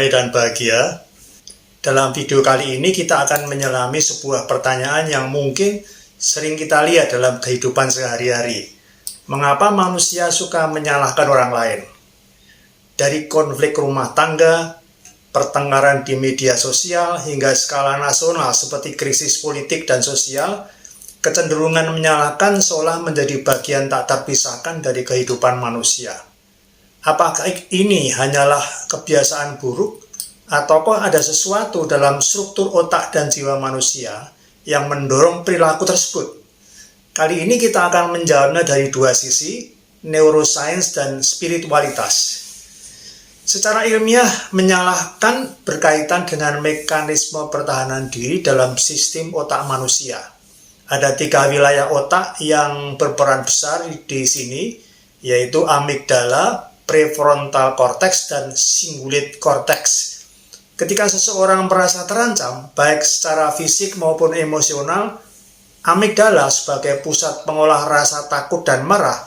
damai dan bahagia. Dalam video kali ini kita akan menyelami sebuah pertanyaan yang mungkin sering kita lihat dalam kehidupan sehari-hari. Mengapa manusia suka menyalahkan orang lain? Dari konflik rumah tangga, pertengkaran di media sosial, hingga skala nasional seperti krisis politik dan sosial, kecenderungan menyalahkan seolah menjadi bagian tak terpisahkan dari kehidupan manusia. Apakah ini hanyalah kebiasaan buruk, ataukah ada sesuatu dalam struktur otak dan jiwa manusia yang mendorong perilaku tersebut? Kali ini kita akan menjawabnya dari dua sisi, neuroscience dan spiritualitas. Secara ilmiah, menyalahkan berkaitan dengan mekanisme pertahanan diri dalam sistem otak manusia. Ada 3 wilayah otak yang berperan besar di sini, yaitu amigdala, prefrontal cortex, dan cingulate cortex. Ketika seseorang merasa terancam, baik secara fisik maupun emosional, amigdala sebagai pusat pengolah rasa takut dan marah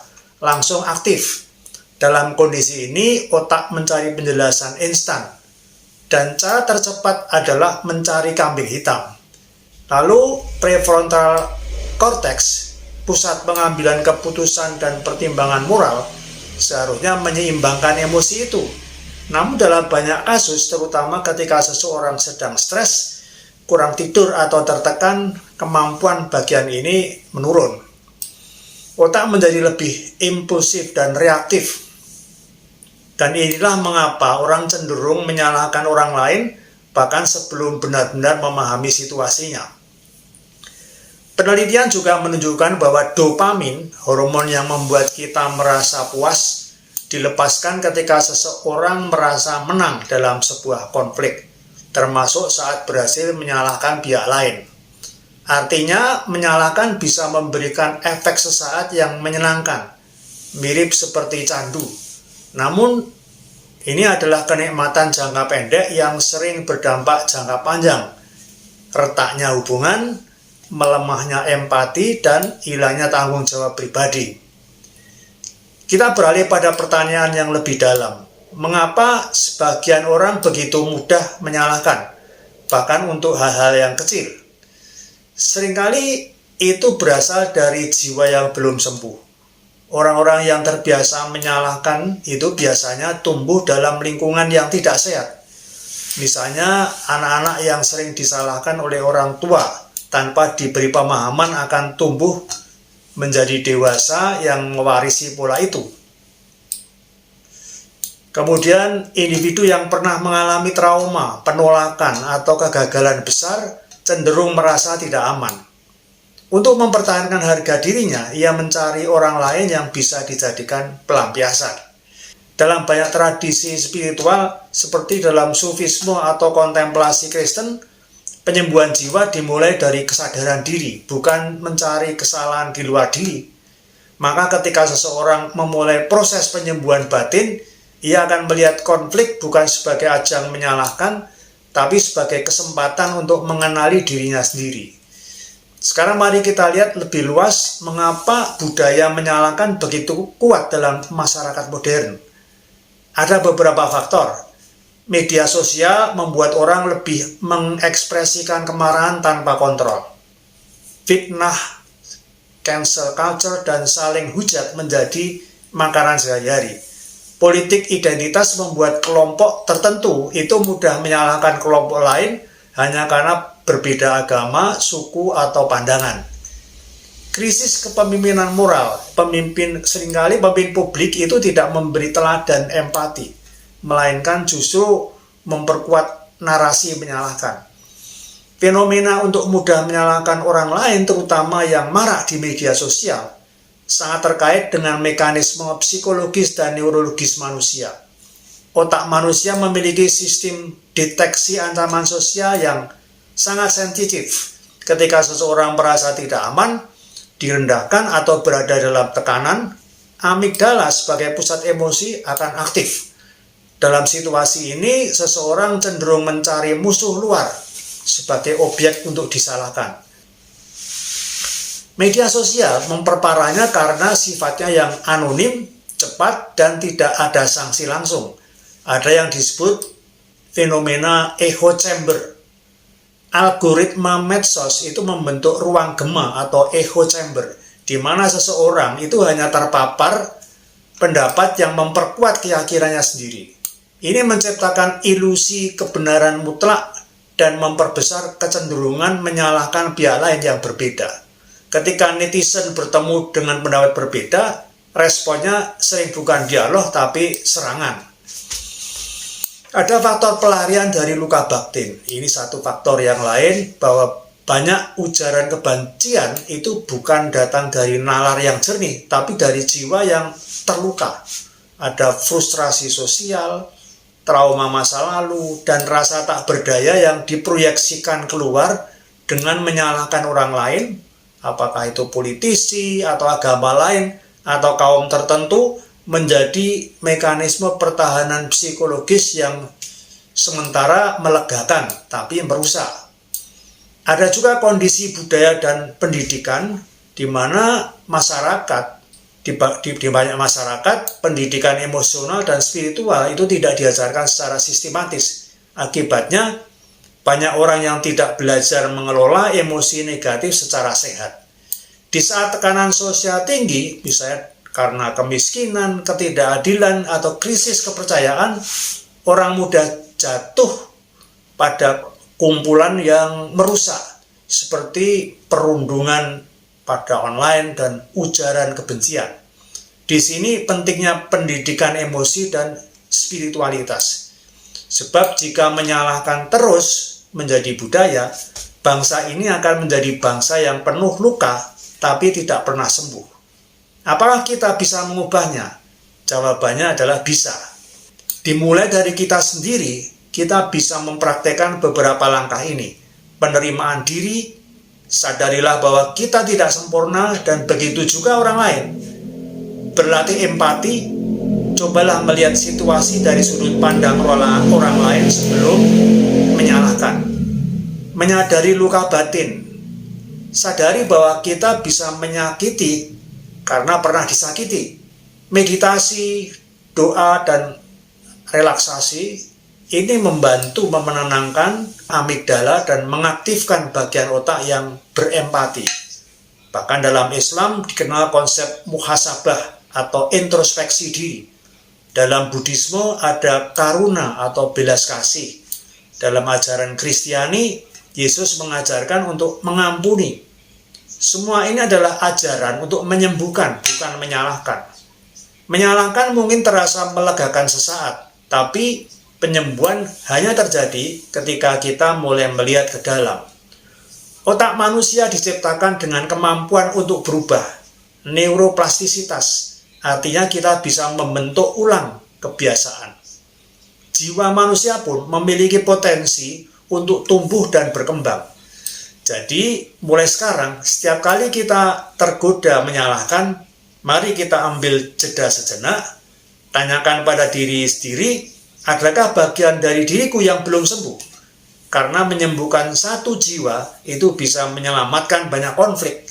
langsung aktif. Dalam kondisi ini, otak mencari penjelasan instan, dan cara tercepat adalah mencari kambing hitam. Lalu, prefrontal cortex, pusat pengambilan keputusan dan pertimbangan moral, seharusnya menyeimbangkan emosi itu. Namun dalam banyak kasus, terutama ketika seseorang sedang stres, kurang tidur atau tertekan, kemampuan bagian ini menurun. Otak menjadi lebih impulsif dan reaktif. Dan inilah mengapa orang cenderung menyalahkan orang lain, bahkan sebelum benar-benar memahami situasinya. Penelitian juga menunjukkan bahwa dopamin, hormon yang membuat kita merasa puas, dilepaskan ketika seseorang merasa menang dalam sebuah konflik, termasuk saat berhasil menyalahkan pihak lain. Artinya, menyalahkan bisa memberikan efek sesaat yang menyenangkan, mirip seperti candu. Namun, ini adalah kenikmatan jangka pendek yang sering berdampak jangka panjang. Retaknya hubungan, melemahnya empati, dan hilangnya tanggung jawab pribadi. Kita beralih pada pertanyaan yang lebih dalam. Mengapa sebagian orang begitu mudah menyalahkan, bahkan untuk hal-hal yang kecil? Seringkali itu berasal dari jiwa yang belum sembuh. Orang-orang yang terbiasa menyalahkan itu biasanya tumbuh dalam lingkungan yang tidak sehat. Misalnya, anak-anak yang sering disalahkan oleh orang tua tanpa diberi pemahaman akan tumbuh menjadi dewasa yang mewarisi pola itu. Kemudian, individu yang pernah mengalami trauma, penolakan, atau kegagalan besar cenderung merasa tidak aman. Untuk mempertahankan harga dirinya, ia mencari orang lain yang bisa dijadikan pelampiasan. Dalam banyak tradisi spiritual, seperti dalam sufisme atau kontemplasi Kristen, penyembuhan jiwa dimulai dari kesadaran diri, bukan mencari kesalahan di luar diri. Maka ketika seseorang memulai proses penyembuhan batin, ia akan melihat konflik bukan sebagai ajang menyalahkan, tapi sebagai kesempatan untuk mengenali dirinya sendiri. Sekarang mari kita lihat lebih luas mengapa budaya menyalahkan begitu kuat dalam masyarakat modern. Ada beberapa faktor. Media sosial membuat orang lebih mengekspresikan kemarahan tanpa kontrol. Fitnah, cancel culture, dan saling hujat menjadi makanan sehari-hari. Politik identitas membuat kelompok tertentu itu mudah menyalahkan kelompok lain hanya karena berbeda agama, suku, atau pandangan. Krisis kepemimpinan moral, seringkali pemimpin publik itu tidak memberi teladan empati, melainkan justru memperkuat narasi menyalahkan. Fenomena untuk mudah menyalahkan orang lain, terutama yang marak di media sosial, sangat terkait dengan mekanisme psikologis dan neurologis manusia. Otak manusia memiliki sistem deteksi ancaman sosial yang sangat sensitif. Ketika seseorang merasa tidak aman, direndahkan, atau berada dalam tekanan, amigdala sebagai pusat emosi akan aktif. Dalam situasi ini, seseorang cenderung mencari musuh luar sebagai objek untuk disalahkan. Media sosial memperparahnya karena sifatnya yang anonim, cepat, dan tidak ada sanksi langsung. Ada yang disebut fenomena echo chamber. Algoritma medsos itu membentuk ruang gema atau echo chamber, di mana seseorang itu hanya terpapar pendapat yang memperkuat keyakinannya sendiri. Ini menciptakan ilusi kebenaran mutlak dan memperbesar kecenderungan menyalahkan pihak lain yang berbeda. Ketika netizen bertemu dengan pendapat berbeda, responnya sering bukan dialog tapi serangan. Ada faktor pelarian dari luka batin. Ini satu faktor yang lain, bahwa banyak ujaran kebencian itu bukan datang dari nalar yang jernih, tapi dari jiwa yang terluka. Ada frustrasi sosial, trauma masa lalu, dan rasa tak berdaya yang diproyeksikan keluar dengan menyalahkan orang lain, apakah itu politisi atau agama lain atau kaum tertentu, menjadi mekanisme pertahanan psikologis yang sementara melegakan tapi merusak. Ada juga kondisi budaya dan pendidikan di mana masyarakat di banyak masyarakat pendidikan emosional dan spiritual itu tidak diajarkan secara sistematis. Akibatnya banyak orang yang tidak belajar mengelola emosi negatif secara sehat. Di saat tekanan sosial tinggi, misalnya karena kemiskinan, ketidakadilan, atau krisis kepercayaan, orang mudah jatuh pada kumpulan yang merusak, seperti perundungan pada online dan ujaran kebencian. Di sini pentingnya pendidikan emosi dan spiritualitas. Sebab jika menyalahkan terus menjadi budaya, bangsa ini akan menjadi bangsa yang penuh luka, tapi tidak pernah sembuh. Apakah kita bisa mengubahnya? Jawabannya adalah bisa. Dimulai dari kita sendiri, kita bisa mempraktekkan beberapa langkah ini. Penerimaan diri, sadarilah bahwa kita tidak sempurna dan begitu juga orang lain. Berlatih empati, cobalah melihat situasi dari sudut pandang orang lain sebelum menyalahkan. Menyadari luka batin, sadari bahwa kita bisa menyakiti karena pernah disakiti. Meditasi, doa, dan relaksasi ini membantu menenangkan amigdala dan mengaktifkan bagian otak yang berempati. Bahkan dalam Islam dikenal konsep muhasabah atau introspeksi diri. Dalam Buddhisme ada karuna atau belas kasih. Dalam ajaran Kristiani, Yesus mengajarkan untuk mengampuni. Semua ini adalah ajaran untuk menyembuhkan, bukan menyalahkan. Menyalahkan mungkin terasa melegakan sesaat, tapi penyembuhan hanya terjadi ketika kita mulai melihat ke dalam. Otak manusia diciptakan dengan kemampuan untuk berubah, neuroplastisitas, artinya kita bisa membentuk ulang kebiasaan. Jiwa manusia pun memiliki potensi untuk tumbuh dan berkembang. Jadi, mulai sekarang, setiap kali kita tergoda menyalahkan, mari kita ambil jeda sejenak, tanyakan pada diri sendiri, adakah bagian dari diriku yang belum sembuh? Karena menyembuhkan satu jiwa itu bisa menyelamatkan banyak konflik.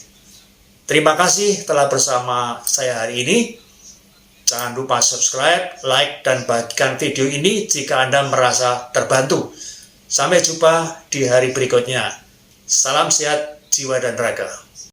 Terima kasih telah bersama saya hari ini. Jangan lupa subscribe, like, dan bagikan video ini jika Anda merasa terbantu. Sampai jumpa di hari berikutnya. Salam sehat jiwa dan raga.